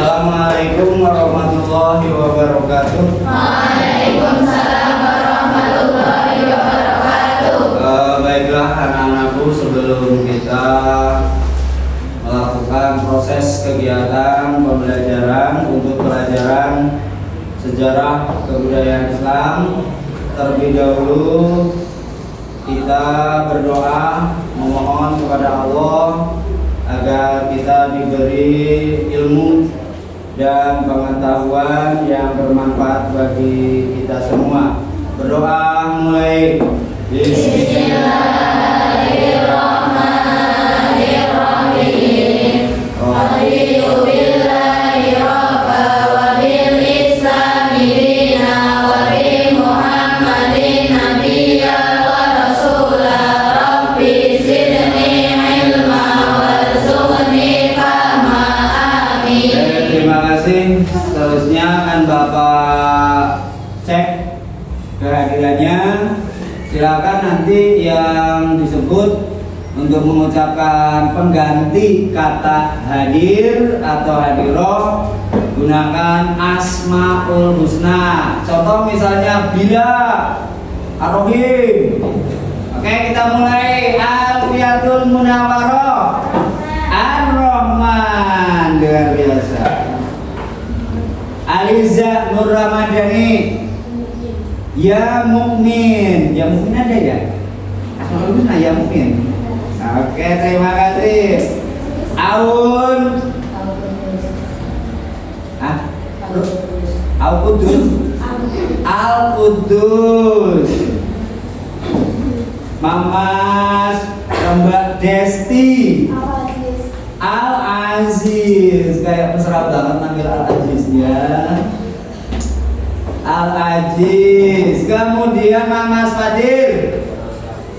Assalamualaikum warahmatullahi wabarakatuh. Waalaikumsalam warahmatullahi wabarakatuh. Baiklah anak-anakku, sebelum kita melakukan proses kegiatan pembelajaran untuk pelajaran sejarah kebudayaan Islam, terlebih dahulu kita berdoa memohon kepada Allah agar kita diberi ilmu dan pengetahuan yang bermanfaat bagi kita semua. Berdoa mulai. Bismillahirrahmanirrahim. Raditu billahi rabba wa bil islami dina wa bi Muhammadin nabiyya wa rasula. Rabbi zidni ilma warzuqni fahma. Amin. Terima kasih. Seterusnya akan Bapak cek kehadirannya. Silakan nanti yang disebut untuk mengucapkan pengganti kata hadir atau hadiroh gunakan asmaul husna. Contoh misalnya bila, ar-rahim. Oke, kita mulai. Alfiatul Munawwaroh, Ar-Rahman, luar biasa. Aliza Nur Ramadhani, Ya Mukmin. Ya Mukmin ada ya? Asmaul husna Ya Mukmin. Oke, terima kasih. Aun. Al-Qudus. Al-Qudus. Mamas Mbak Desti. Al-Aziz. Kayak mesra banget manggil Al-Aziznya. Al-Aziz. Kemudian Mamas Fadir.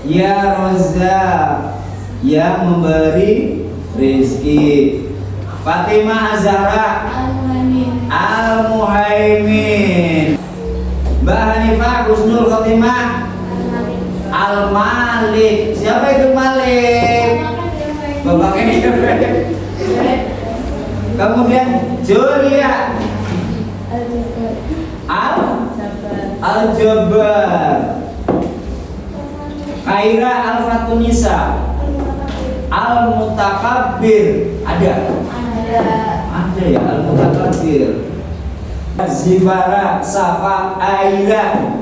Ya Rozak, yang memberi rezeki. Fatimah Azhara. Al-Muhaimin. Mbak Hanifah Husnul Khotimah. Al-Malik. Siapa itu Malik? Bapak ini. Kemudian Julia. Al-Jabbar. Khaira Al-Fatunisa. Al-Mutakabbir. Ada ya Al-Mutakabbir. Zifara Safa Aira.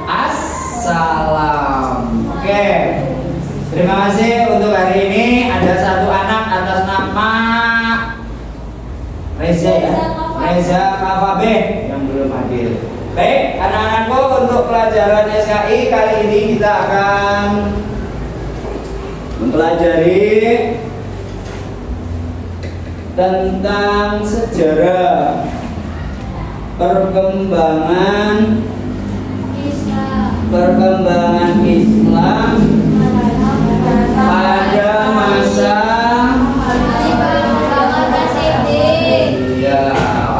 Assalam. Oke, terima kasih untuk hari ini. Ada satu anak atas nama Reza ya, Reza Kafabe yang belum hadir. Baik, anak-anakku, untuk pelajaran SKI kali ini kita akan mempelajari tentang sejarah perkembangan Islam pada masa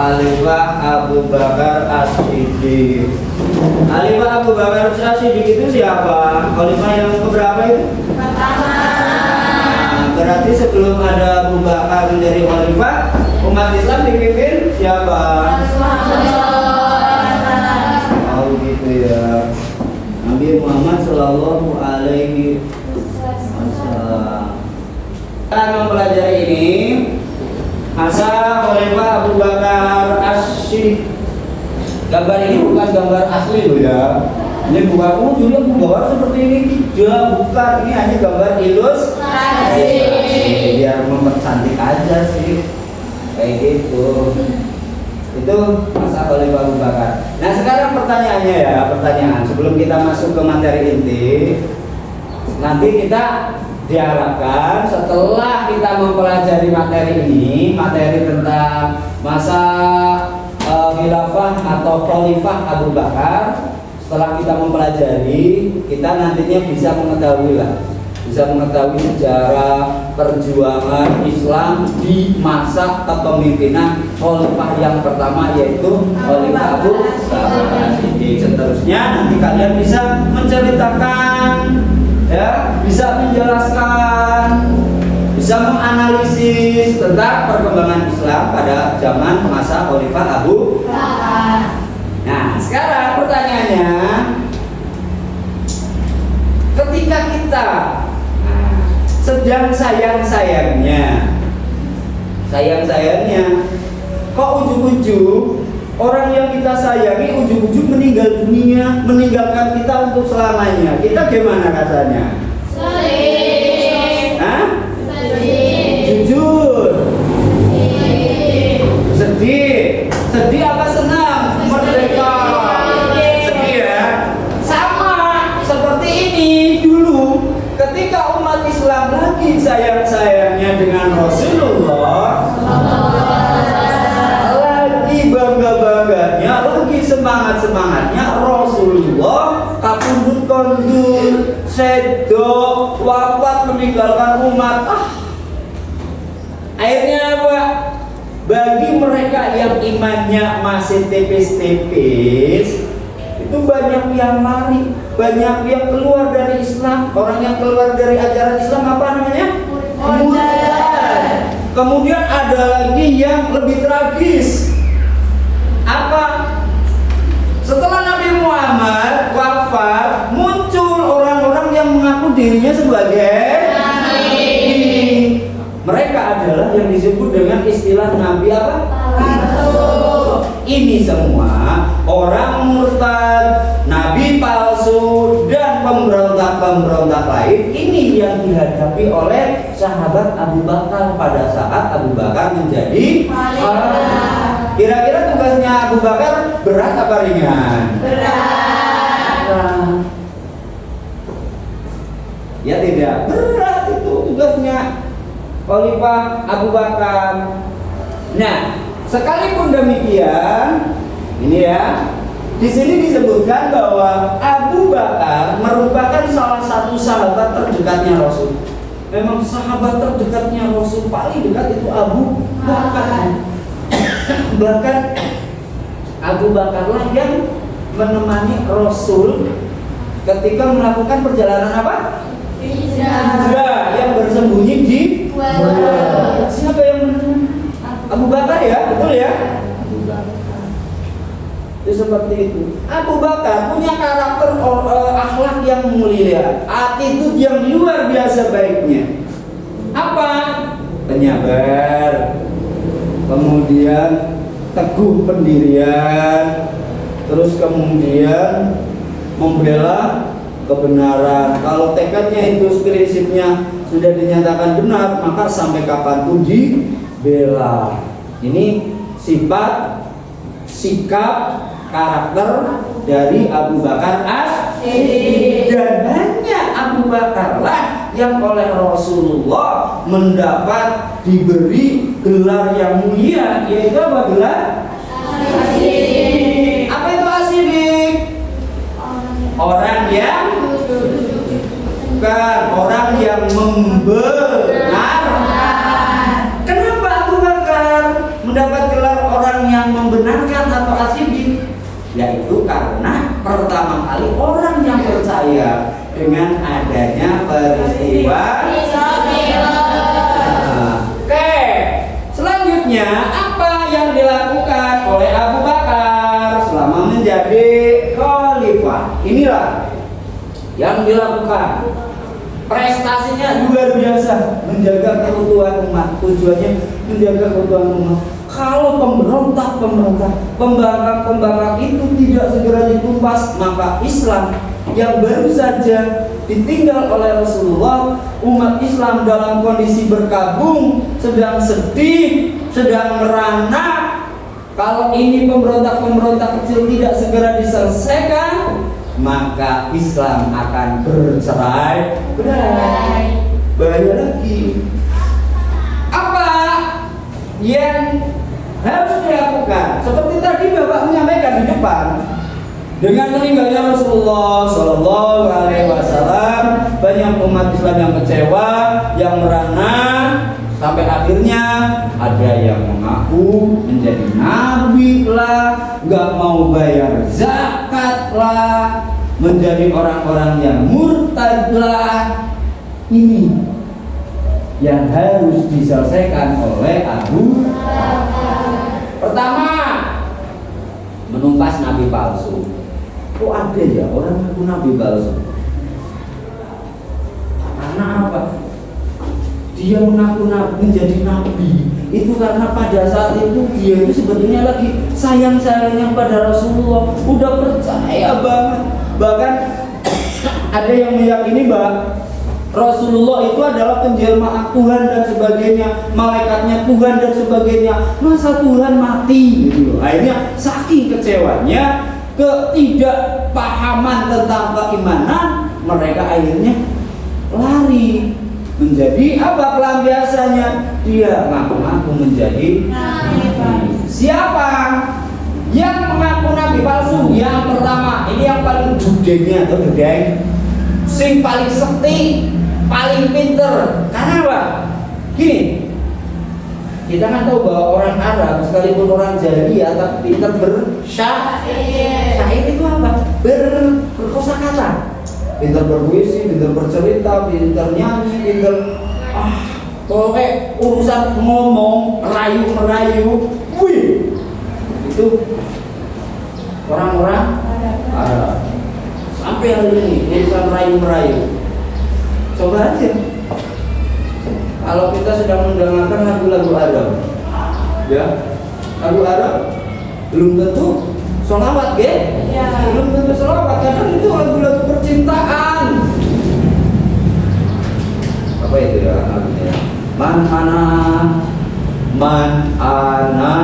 Khalifah Abu Bakar As-Siddiq. Khalifah Abu Bakar As-Siddiq itu siapa? Khalifah yang keberapa itu? Berarti sebelum ada Abu Bakar menjadi khalifah, umat Islam dipimpin siapa? Oh gitu ya. Nabi Muhammad Shallallahu Alaihi Wasallam. Kita akan mempelajari ini masa Khalifah Abu Bakar As-Siddiq. Gambar ini bukan gambar asli loh ya. Ini bukan jadi gambar seperti ini. Tidak, bukan. Ini hanya gambar ilustrasi. Biar mempercantik aja sih. Kayak gitu. Itu masa Khalifah Abu Bakar. Nah, sekarang pertanyaannya ya, sebelum kita masuk ke materi inti, nanti kita diharapkan setelah kita mempelajari materi ini, materi tentang masa khilafah atau khalifah Abu Bakar, setelah kita mempelajari, kita nantinya bisa mengetahui sejarah perjuangan Islam di masa kepemimpinan khalifah yang pertama, yaitu Khalifah Abu Bakar. Seterusnya nanti kalian bisa menceritakan, ya, bisa menjelaskan, bisa menganalisis tentang perkembangan Islam pada zaman masa Khalifah Abu Bakar. Nah, sekarang pertanyaannya, ketika kita sedang sayang-sayangnya, kok ujung-ujung orang yang kita sayangi ujung-ujung meninggal dunia, meninggalkan kita untuk selamanya, kita gimana rasanya? Sedih. Hah? Sedih. Jujur. Sedih apa senang? Merdeka. Sedih ya. Sama seperti ini dulu ketika umat Islam lagi sayang-sayangnya dengan Rasulullah, lagi bangga-bangganya, lagi semangat-semangatnya Rasulullah kapundhut kondur, sedo, wafat meninggalkan umat. Akhirnya apa? Bagi mereka yang imannya masih tipis-tipis, itu banyak yang lari, banyak yang keluar dari Islam. Orang yang keluar dari ajaran Islam apa namanya? Murtad. Kemudian ada lagi yang lebih tragis. Apa? Setelah Nabi Muhammad wafat, muncul orang-orang yang mengaku dirinya sebagai Nabi. Mereka adalah yang disebut dengan istilah Nabi apa? Palsu. Ini semua orang murtad, Nabi palsu, dan pemberontak-pemberontak lain. Ini yang dihadapi oleh sahabat Abu Bakar pada saat Abu Bakar menjadi khalifah. Kira-kira tugasnya Abu Bakar berat apa ringan? Berat. Ya tidak, berat itu tugasnya Khalifah Abu Bakar. Nah, sekalipun demikian, ini ya, di sini disebutkan bahwa Abu Bakar merupakan salah satu sahabat terdekatnya Rasul. Memang sahabat terdekatnya Rasul paling dekat itu Abu Bakar. Bahkan Abu Bakarlah yang menemani Rasul ketika melakukan perjalanan apa? Hijrah, yang bersembunyi di gua. Siapa yang menemani? Abu Bakar ya, betul ya? Abu Bakar. Itu seperti itu. Abu Bakar punya karakter akhlak yang mulia, attitude yang luar biasa baiknya. Apa? Penyabar. Kemudian teguh pendirian, terus kemudian membela kebenaran. Kalau tekadnya itu prinsipnya sudah dinyatakan benar, maka sampai kapanpun dibela. Ini sifat, sikap, karakter dari Abu Bakar As-Siddiq. Dan hanya Abu Bakarlah yang oleh Rasulullah mendapat diberi gelar yang mulia, yaitu apa gelar? As-Siddiq. Apa itu As-Siddiq? Orang yang bukan, orang yang membenarkan. Kenapa Abu Bakar mendapat gelar orang yang membenarkan atau As-Siddiq? Yaitu karena pertama kali orang yang percaya dengan adanya peristiwa. Oke, selanjutnya apa yang dilakukan oleh Abu Bakar selama menjadi khalifah? Inilah yang dilakukan. Prestasinya luar biasa, menjaga keutuhan umat. Tujuannya menjaga keutuhan umat. Kalau pemberontak, pembangkang itu tidak segera ditumpas, maka Islam yang baru saja ditinggal oleh Rasulullah, umat Islam dalam kondisi berkabung, sedang sedih, sedang merana. Kalau ini pemberontak kecil tidak segera diselesaikan, maka Islam akan bercerai-berai. Bahaya lagi. Apa yang harus dilakukan? Seperti tadi Bapak menyampaikan di depan, dengan meninggalnya Rasulullah Shallallahu Alaihi Wasallam, banyak umat Islam yang kecewa, yang merana, sampai akhirnya ada yang mengaku menjadi nabi lah, nggak mau bayar zakat lah, menjadi orang-orang yang murtad lah. Ini yang harus diselesaikan oleh Abu pertama, menumpas nabi palsu. Kok ada ya orang mengaku nabi palsu? Karena apa? Dia mengaku menjadi nabi itu karena pada saat itu dia itu sebetulnya lagi sayang-sayangnya pada Rasulullah, udah percaya banget. Bahkan ada yang meyakini bahwa Rasulullah itu adalah penjelmaan Tuhan dan sebagainya, malaikatnya Tuhan dan sebagainya. Masa Tuhan mati gitu loh. Akhirnya saking kecewanya, ketidakpahaman tentang keimanan, mereka akhirnya lari menjadi apa pelampiasannya? Dia ngaku-ngaku menjadi nabi. Siapa yang mengaku nabi palsu? Yang pertama, ini yang paling budenya atau budeng, sing paling sekti, paling pinter. Karena apa? Gini, kita kan tahu bahwa orang Arab sekalipun orang jahiliyah tapi pinter bersyair. Syair itu apa? Berkosakata. Pinter berpuisi, pinter bercerita, pinter nyanyi, pinter pokoknya urusan ngomong, merayu, wih, itu orang-orang Arab. Sampai hari ini urusan merayu. Coba aja, kalau kita sedang mendengarkan lagu-lagu Arab, ya, lagu Arab belum tentu sholawat, belum tentu sholawat, karena itu lagu-lagu percintaan. Apa itu ya lagunya? Man ana.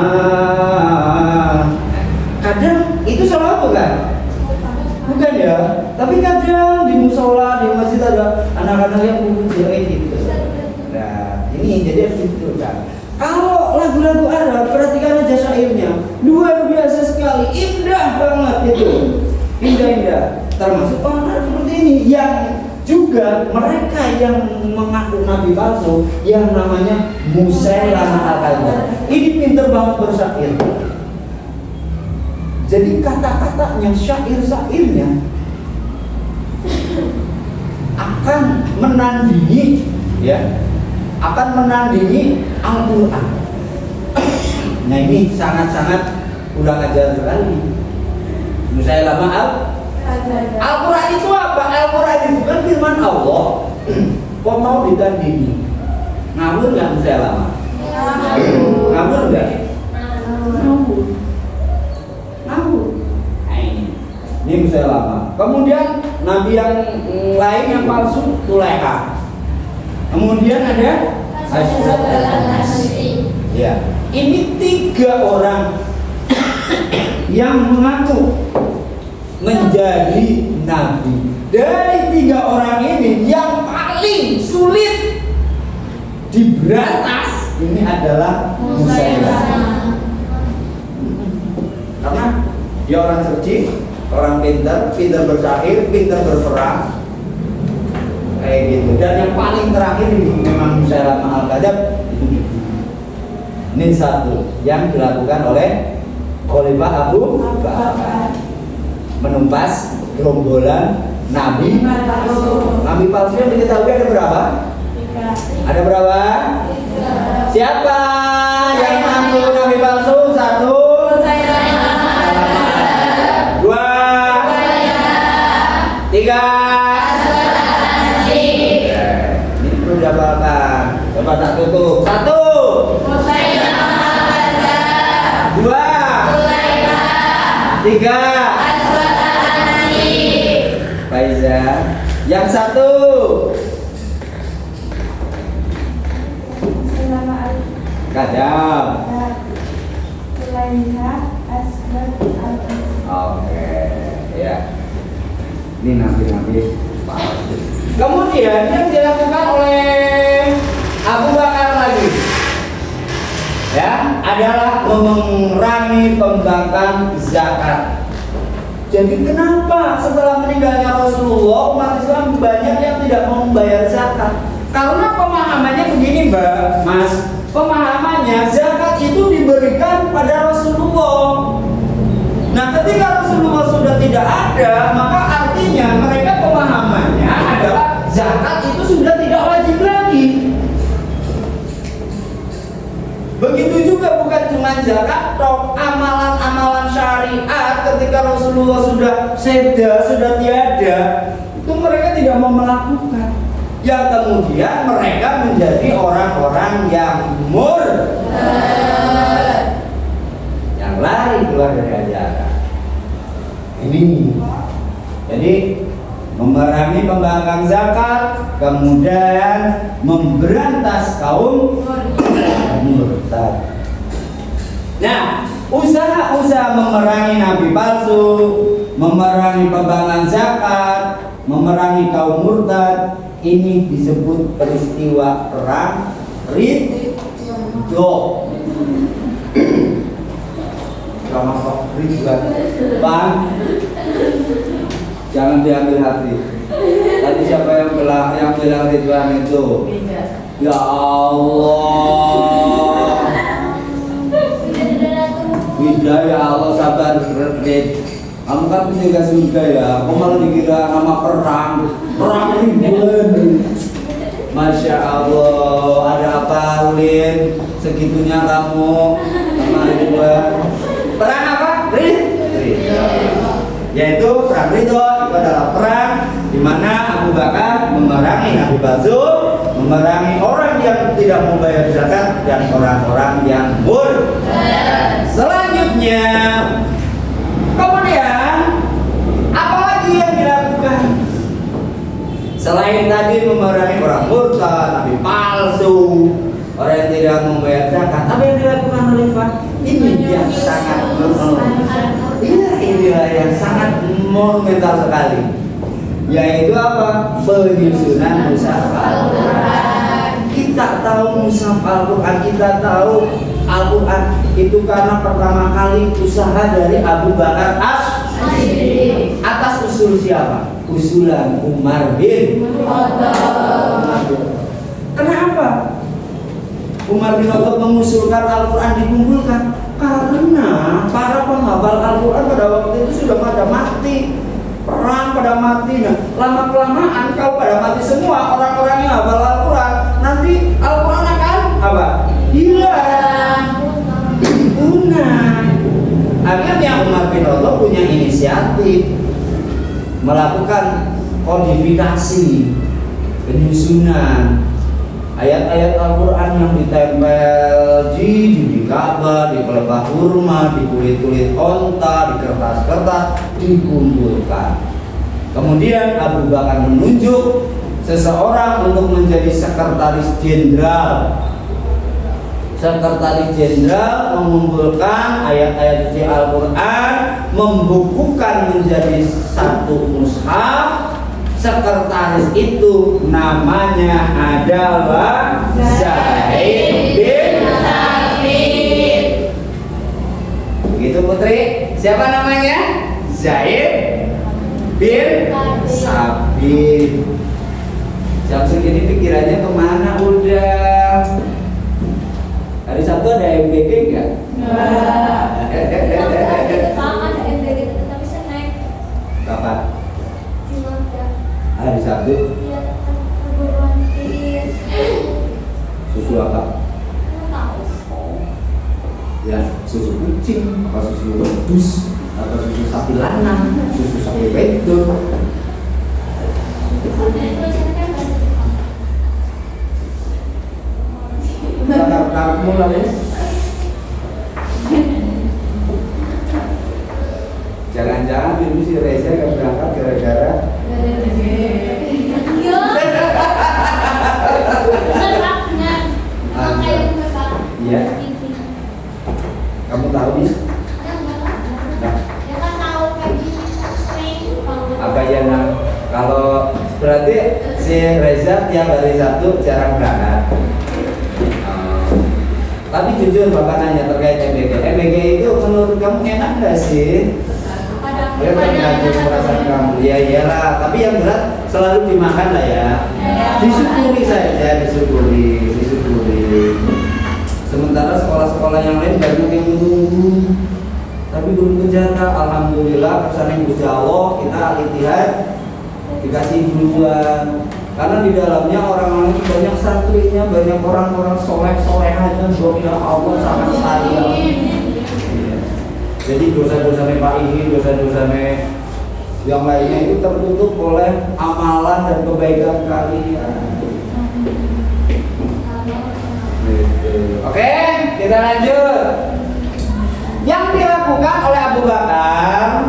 Kadang itu sholawat bukan? Bukan ya. Tapi kadang di musola, di masjid ada anak-anak yang pujian gitu. Nah, ini jadi harus ditunjukkan. Kalau lagu-lagu Arab, perhatikan aja syairnya, luar biasa sekali, indah banget itu, indah. Termasuk orang seperti ini yang juga mereka yang mengaku nabi palsu, yang namanya Musailamah al-Kadzdzab. Ini pinter banget bersyair. Jadi kata-katanya, syair-syairnya akan menandingi, ya. Akan menandingi Al-Quran. Nah ini sangat-sangat kurang ajar sekali. Musailamah Al-Quran itu apa? Al-Quran itu kan firman Allah. Kok mau ditandingi? Ngawur nggak Musailamah? Ngawur nggak? Ngawur. Nah ini Musailamah. Kemudian nabi yang lain yang palsu, Tulaiha. Kemudian ada ya, ini 3 orang yang mengaku menjadi nabi. Dari 3 orang ini yang paling sulit diberantas ini adalah Musailamah. Karena dia orang cerdik, orang pintar bersyair, pintar berperang, kayak gitu. Dan yang paling terakhir ini memang Musailamah al-Kadzdzab itu. Ini satu yang dilakukan oleh Khalifah Abu Bakar, menumpas gerombolan nabi palsu. Nabi palsu yang diketahui ada berapa? 3. Ada berapa? 3. Siapa yang mengaku nabi palsu? 1. 2. 3. Dihafalkan. Coba tak tutup. 1. 2. 3. Faiza. Yang 1. Kadam. Oke, ya. Ini nabi-nabi palsu. Kemudian yang dilakukan oleh Abu Bakar lagi, ya, adalah mengurangi pembangkang zakat. Jadi kenapa setelah meninggalnya Rasulullah umat Islam banyak yang tidak mau membayar zakat? Karena pemahamannya begini, Mbak, Mas. Pemahamannya zakat itu diberikan pada Rasulullah. Nah, ketika Rasulullah sudah tidak ada, maka artinya mereka pemahamannya adalah zakat itu sudah tidak wajib lagi. Begitu juga bukan cuma zakat toh, amalan-amalan syariat ketika Rasulullah sudah seda, sudah tiada, itu mereka tidak mau melakukan. Yang kemudian mereka menjadi orang-orang yang murtad, yang lari keluar dari ajaran. Ini jadi memerangi pembangkang zakat, kemudian memberantas kaum murtad. Nah, usaha-usaha memerangi nabi palsu, memerangi pembangkang zakat, memerangi kaum murtad, ini disebut peristiwa perang Ridho. Sama kok Ridwan, Bang. Jangan diambil hati. Tadi siapa yang bilang Ridwan itu? Ya Allah. Hidayah Allah, sabar Rid. Kamu kan penjaga surga ya. Kamu malah dikira nama perang Ridwan. Masya Allah. Ada apa Lin? Segitunya kamu sama Ridwan. Perang apa? Ridho. Yaitu perang Ridho itu adalah perang di mana Abu Bakar memerangi nabi palsu, memerangi orang yang tidak membayar zakat dan orang-orang yang murtad. Selanjutnya, kemudian apalagi yang dilakukan selain tadi memerangi orang murtad, nabi palsu, orang yang tidak membayar zakat? Apa yang dilakukan oleh Pak? Ini yang sangat inilah yang sangat monumental sekali, yaitu apa? Penyusunan mushaf Al-Quran. Kita tahu mushaf Al-Quran, kita tahu Al-Quran itu karena pertama kali usaha dari Abu Bakar As-Siddiq. Atas usul siapa? Usulan Umar bin Khattab. Kenapa Umar bin Khattab mengusulkan Al-Quran dikumpulkan? Karena para penghafal Al-Quran pada waktu itu sudah pada mati, perang pada mati. Nah, lama-kelamaan kau pada mati semua orang-orang yang hafal Al-Quran, nanti Al-Quran akan apa? Hilang, punah. Akhirnya Umar bin Khattab punya inisiatif melakukan kodifikasi, penyusunan ayat-ayat Al-Quran yang ditempel di Ka'bah, di pelebah kurma, di kulit-kulit onta, di kertas-kertas, dikumpulkan. Kemudian Abu Bakar menunjuk seseorang untuk menjadi sekretaris jenderal. Sekretaris jenderal mengumpulkan ayat-ayat suci Al-Quran, membukukan menjadi satu mushaf. Sekretaris itu namanya adalah Zaid bin Thabit. Begitu Putri? Siapa namanya? Zaid bin Thabit. Jam segini pikirannya kemana udah? Hari Sabtu ada MBG enggak? Enggak. Sama ada MBG tapi snack. Kapan? Hari Sabtu. Iya, perguruan tinggi. Susu apa? Ya, susu kucing, apa susu wedus, atau susu sapi lanang, susu sapi wedok. Kamu lah ya. Jangan-jangan ibu si Reza gak berangkat gara-gara iya. Kamu tahu nih? Apa ya nak? Kalau berarti si Reza tiap hari Sabtu jarang berangkat. Tapi jujur Bapak nanya terkait MBG. MBG itu menurut kamu enak nggak sih? Ya tergantung perasaan kamu. Ya iyalah. Tapi yang berat selalu dimakan lah ya. Disyukuri saja, disyukuri. Sementara sekolah-sekolah yang lain banyak yang menunggu, tapi belum kejaga. Alhamdulillah, pesan yang Gusti Allah kita al-Ittihad dikasih duluan. Karena di dalamnya orang-orang itu banyak santrinya, banyak orang-orang soleh-solehahnya, ya Allah sangat sayang. Jadi dosa-dosanya Pak ini, dosa-dosanya yang lainnya itu tertutup oleh amalan dan kebaikan kalian. Oke, kita lanjut. Yang dilakukan oleh Abu Bakar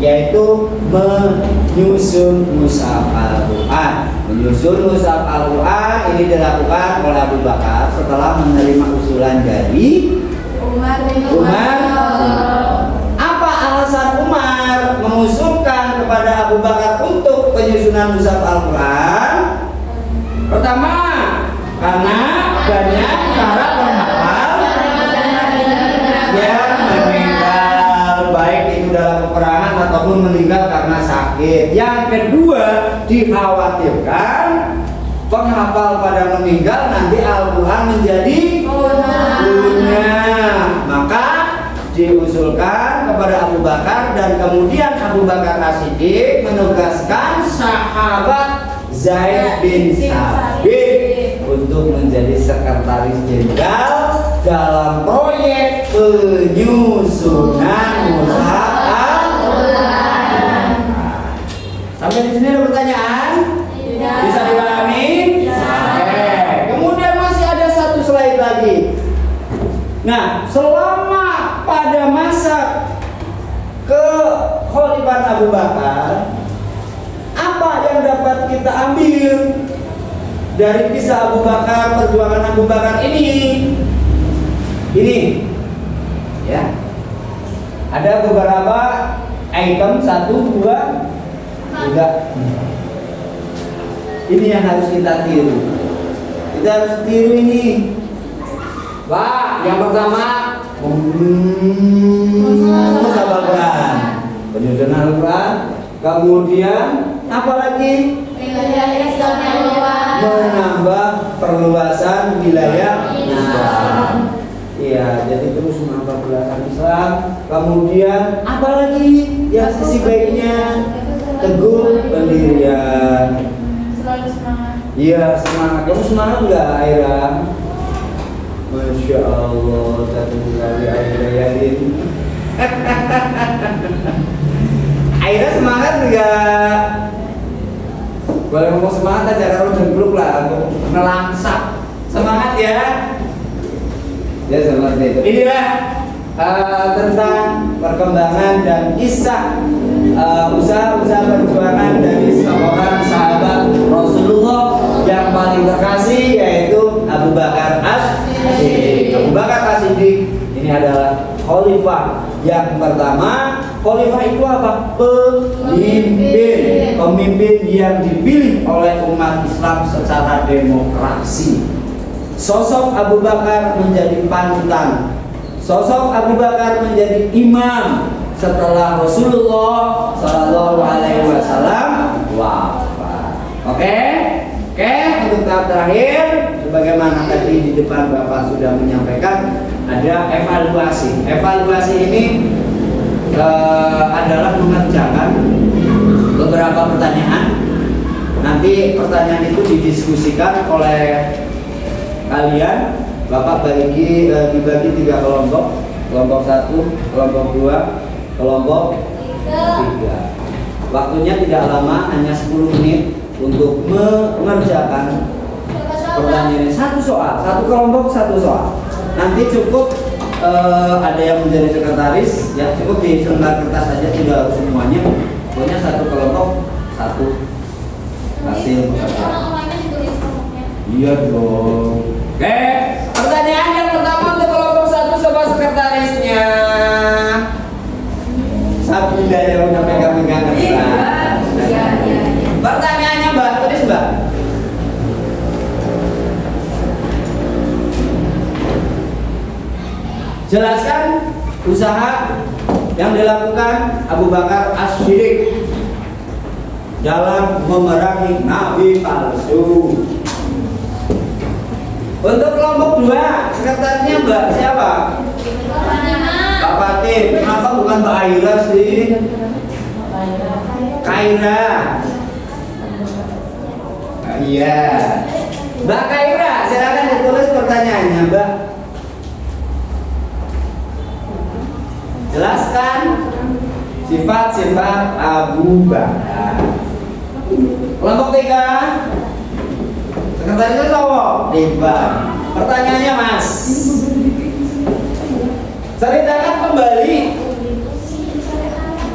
yaitu menyusun mushaf Al-Quran. Menyusun mushaf Al-Quran ini dilakukan oleh Abu Bakar setelah menerima usulan dari Umar. Apa alasan Umar mengusulkan kepada Abu Bakar untuk penyusunan mushaf Al-Quran? Pertama, karena banyak para penghafal yang meninggal, baik itu dalam peperangan ataupun meninggal karena sakit. Yang kedua, dikhawatirkan penghafal pada meninggal nanti Al-Quran menjadi punah. Maka diusulkan kepada Abu Bakar, dan kemudian Abu Bakar As-Siddiq menugaskan sahabat Zaid bin Thabit untuk menjadi sekretaris jenderal dalam proyek penyusunan mushaf Al-Quran. Sampai di sini ada pertanyaan? Bisa dipahami? Kemudian masih ada satu slide lagi. Nah, selama pada masa kekhalifahan Abu Bakar, apa yang dapat kita ambil dari kisah Abu Bakar, perjuangan Abu Bakar ini? Ini, ya, ada beberapa item, 1, 2, 3. Ini yang harus kita tiru. Kita harus tiru ini. Pak, yang pertama, mushaf Al-Quran, penyusunan Al-Quran. Kemudian apa lagi? Menambah perluasan wilayah Islam. Iya, jadi terus menambah perluasan Islam. Kemudian apa lagi? Ya, sisi baiknya teguh pendirian. Selalu semangat. Iya, semangat. Kamu semangat nggak, Aira? Masya Allah, satu kali Aira yakin. Aira semangat nggak? Boleh ngomong semangat aja, kalau jempluk lah, untuk ngelangsak. Semangat ya. Ya seperti itu. Inilah tentang perkembangan dan kisah usaha-usaha perjuangan dari seorang sahabat Rasulullah yang paling terkasih, yaitu Abu Bakar As-Siddiq. Abu Bakar As-Siddiq ini adalah khalifah yang pertama. Khalifah itu apa? Pemimpin. Pemimpin yang dipilih oleh umat Islam secara demokrasi. Sosok Abu Bakar menjadi panutan. Sosok Abu Bakar menjadi imam setelah Rasulullah Shallallahu Alaihi Wasallam wafat. Oke, untuk tahap terakhir, sebagaimana tadi di depan Bapak sudah menyampaikan, ada evaluasi. Evaluasi ini adalah mengerjakan beberapa pertanyaan. Nanti pertanyaan itu didiskusikan oleh kalian. Bapak dibagi 3 kelompok. Kelompok 1, kelompok 2, kelompok 3. Waktunya tidak lama, hanya 10 menit untuk mengerjakan pertanyaan ini. 1 soal, 1 kelompok 1 soal. Nanti cukup ada yang menjadi sekretaris, ya cukup di lembar kertas saja, tidak harus semuanya. Pokoknya 1 kelompok 1 hasil pekerjaan. Iya dong. Oke, pertanyaan yang pertama untuk kelompok 1, sobat sekretarisnya. Sabunda yang udah pegang-pegang kertas. Pertanyaannya Mbak, tulis Mbak. Jelaskan usaha yang dilakukan Abu Bakar As-Siddiq dalam memerangi nabi palsu. Untuk kelompok 2, sekretarisnya Mbak siapa? Pak Fatim. Kenapa bukan Mbak Aira sih? Kaira. Iya. Mbak Kaira, silakan ditulis pertanyaannya, Mbak. Jelaskan sifat-sifat Abu Bakar. Kelompok 3. Sekretarisnya cowok, Iqbal. Pertanyaannya Mas. Ceritakan kembali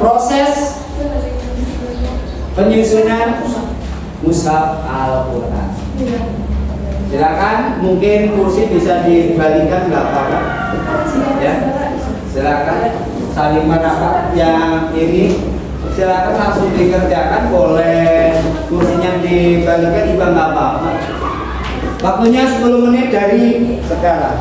proses penyusunan mushaf Al-Quran. Silakan, mungkin kursi bisa dibalikan, nggak apa-apa. Ya, silakan saling menatap yang ini. Silakan langsung dikerjakan, boleh kursinya dibalikan juga nggak apa-apa. Waktunya 10 menit dari sekarang.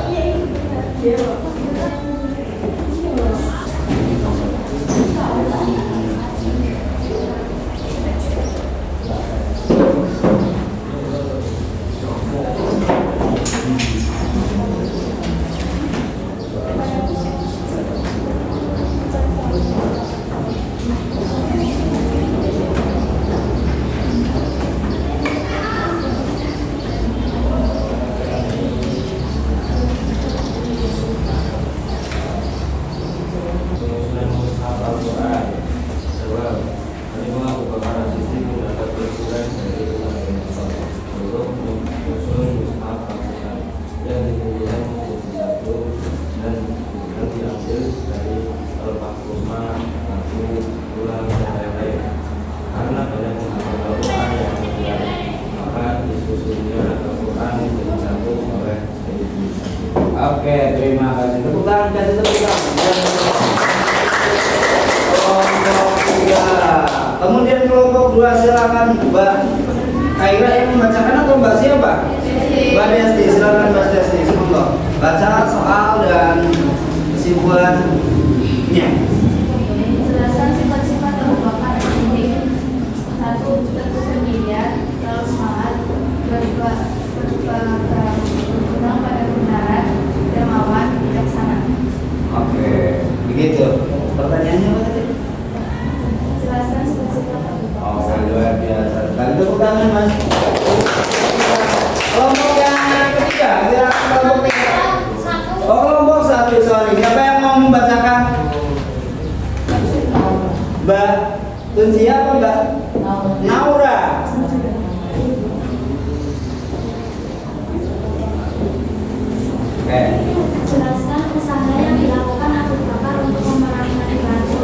Oke, terima kasih. Tepuk tangan, kasih tepuk tangan. Kelompok 3. Kemudian kelompok 2 silakan Mbak Kaira yang membacakan atau Mbak siapa? Mbak Desti, silakan Mbak Desti. Semoga baca soal dan kesimpulannya. Jelaskan sifat-sifat Abu Bakar ini. 1. Teguh pendirian, selalu semangat, berjuang pada kebenaran, dermawan, bijaksana. Oke, begitu. Pertanyaannya apa tadi? Jelaskan sifat-sifat Abu Bakar. Oh, luar biasa. Kali tepuk tangan, Mas. Kelompok yang ketiga, silakan kelompok 3. Oh, kelompok 1, sorry. Siapa yang mau membacakan? Mbak Tunsia apa Mbak? Naura. Oke. Jelaskan usaha yang dilakukan Abu Bakar untuk memerangi Nabi palsu.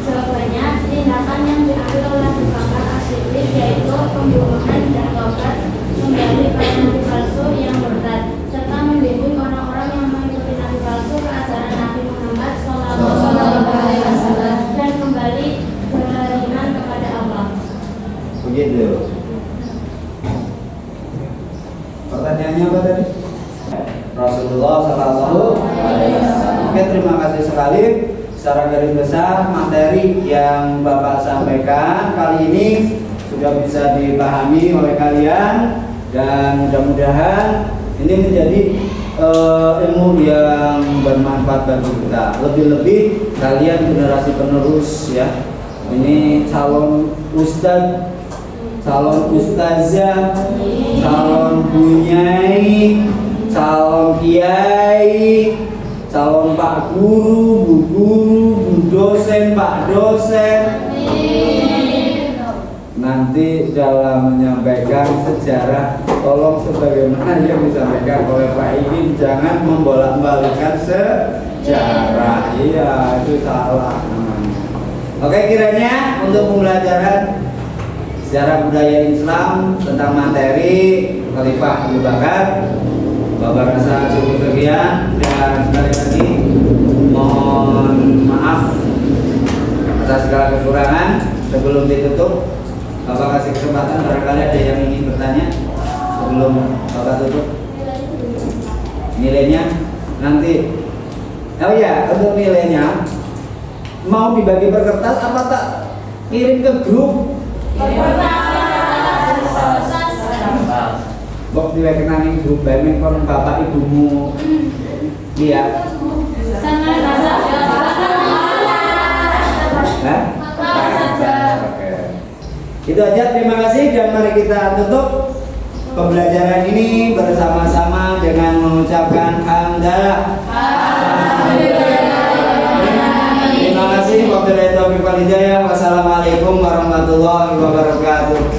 Jawabannya, tindakan yang diambil oleh Abu Bakar As-Siddiq yaitu pembunuhan dan taubat, menggali para nabi palsu yang murtad, serta membimbing orang-orang yang mengikuti nabi palsu ke ajaran Nabi Muhammad SAW dan kembali beriman kepada Allah. Begitu. Pertanyaannya apa tadi? Rasulullah Sallallahu Alaihi Wasallam. Oke, terima kasih sekali. Secara garis besar materi yang Bapak sampaikan kali ini sudah bisa dipahami oleh kalian dan mudah-mudahan ini menjadi ilmu yang bermanfaat bagi kita. Lebih-lebih kalian generasi penerus ya. Ini calon ustadz, calon ustazah, calon bunyai, calon kiai, calon pak guru, bu guru, bu dosen, pak dosen. Nanti dalam menyampaikan sejarah, tolong sebagaimana yang disampaikan oleh Pak Idin, jangan membolak-balikkan sejarah. Iya, itu salah. Oke, kiranya untuk pembelajaran sejarah budaya Islam tentang materi Khalifah Abu Bakar, Bapak rasa cukup sekian, dan sekali lagi mohon maaf atas segala kekurangan. Sebelum ditutup, Bapak kasih kesempatan barangkali ada yang ingin bertanya sebelum Bapak tutup. Nilainya nanti. Oh ya, untuk nilainya mau dibagi per kertas apa tak kirim ke grup? Bok diwekenaning grup bae kon bapak ibumu. Iya. Nah, oke. Itu aja, terima kasih, dan mari kita tutup pembelajaran ini bersama-sama dengan mengucapkan hamdalah. Terima kasih. Wabillahi taufiq wal hidayah. Wassalamualaikum warahmatullahi wabarakatuh.